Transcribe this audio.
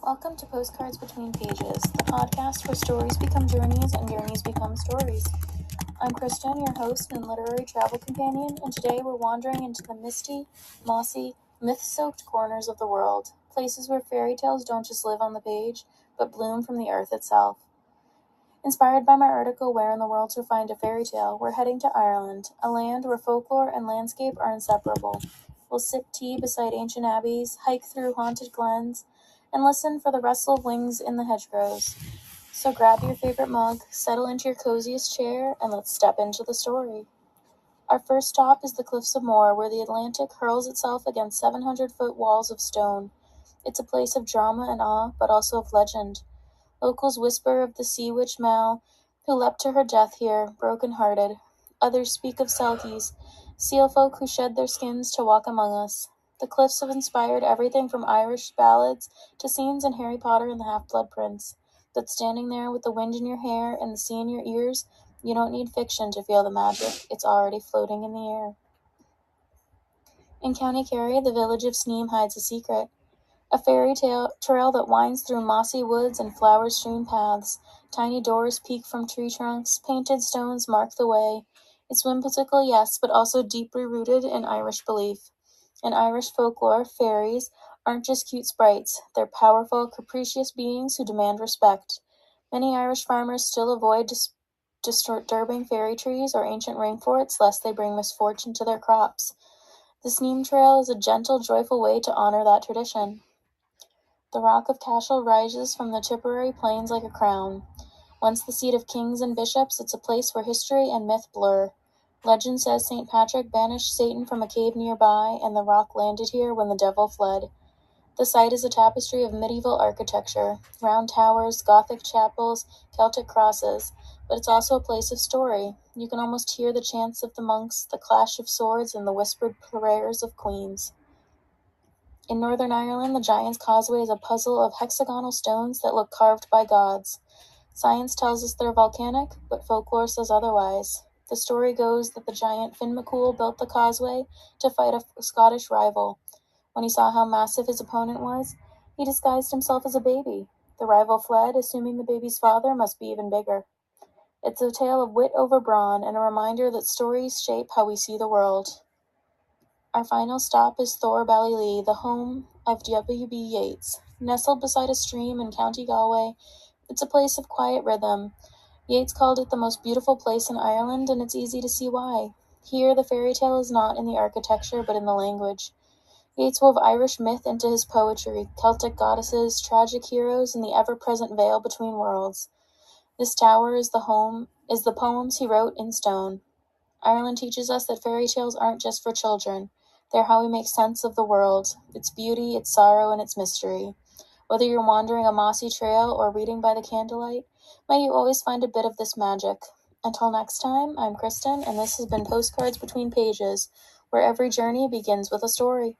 Welcome to Postcards Between Pages, the podcast where stories become journeys and journeys become stories. I'm Kristen, your host and literary travel companion, and today we're wandering into the misty, mossy, myth-soaked corners of the world, places where fairy tales don't just live on the page, but bloom from the earth itself. Inspired by my article Where in the World to Find a Fairy Tale, we're heading to Ireland, a land where folklore and landscape are inseparable. We'll sip tea beside ancient abbeys, hike through haunted glens, and listen for the rustle of wings in the hedgerows. So grab your favorite mug, settle into your coziest chair, and let's step into the story. Our first stop is the Cliffs of Moher, where the Atlantic hurls itself against 700-foot walls of stone. It's a place of drama and awe, but also of legend. Locals whisper of the sea witch Mal, who leapt to her death here, broken-hearted. Others speak of Selkies, seal folk who shed their skins to walk among us. The cliffs have inspired everything from Irish ballads to scenes in Harry Potter and the Half-Blood Prince. But standing there with the wind in your hair and the sea in your ears, you don't need fiction to feel the magic. It's already floating in the air. In County Kerry, the village of Sneem hides a secret. A fairy trail that winds through mossy woods and flower-strewn paths. Tiny doors peek from tree trunks, painted stones mark the way. It's whimsical, yes, but also deeply rooted in Irish belief. In Irish folklore, fairies aren't just cute sprites. They're powerful, capricious beings who demand respect. Many Irish farmers still avoid disturbing fairy trees or ancient rainforests lest they bring misfortune to their crops. The Sneem Trail is a gentle, joyful way to honor that tradition. The Rock of Cashel rises from the Tipperary plains like a crown. Once the seat of kings and bishops, it's a place where history and myth blur. Legend says St. Patrick banished Satan from a cave nearby, and the rock landed here when the devil fled. The site is a tapestry of medieval architecture, round towers, Gothic chapels, Celtic crosses, but it's also a place of story. You can almost hear the chants of the monks, the clash of swords, and the whispered prayers of queens. In Northern Ireland, the Giant's Causeway is a puzzle of hexagonal stones that look carved by gods. Science tells us they're volcanic, but folklore says otherwise. The story goes that the giant Finn McCool built the causeway to fight a Scottish rival. When he saw how massive his opponent was, he disguised himself as a baby. The rival fled, assuming the baby's father must be even bigger. It's a tale of wit over brawn and a reminder that stories shape how we see the world. Our final stop is Thorballylee, the home of W.B. Yeats. Nestled beside a stream in County Galway, it's a place of quiet rhythm. Yeats called it the most beautiful place in Ireland, and it's easy to see why. Here, the fairy tale is not in the architecture, but in the language. Yeats wove Irish myth into his poetry, Celtic goddesses, tragic heroes, and the ever-present veil between worlds. This tower is the poems he wrote in stone. Ireland teaches us that fairy tales aren't just for children. They're how we make sense of the world, its beauty, its sorrow, and its mystery. Whether you're wandering a mossy trail or reading by the candlelight, may you always find a bit of this magic. Until next time, I'm Kristen, and this has been Postcards Between Pages, where every journey begins with a story.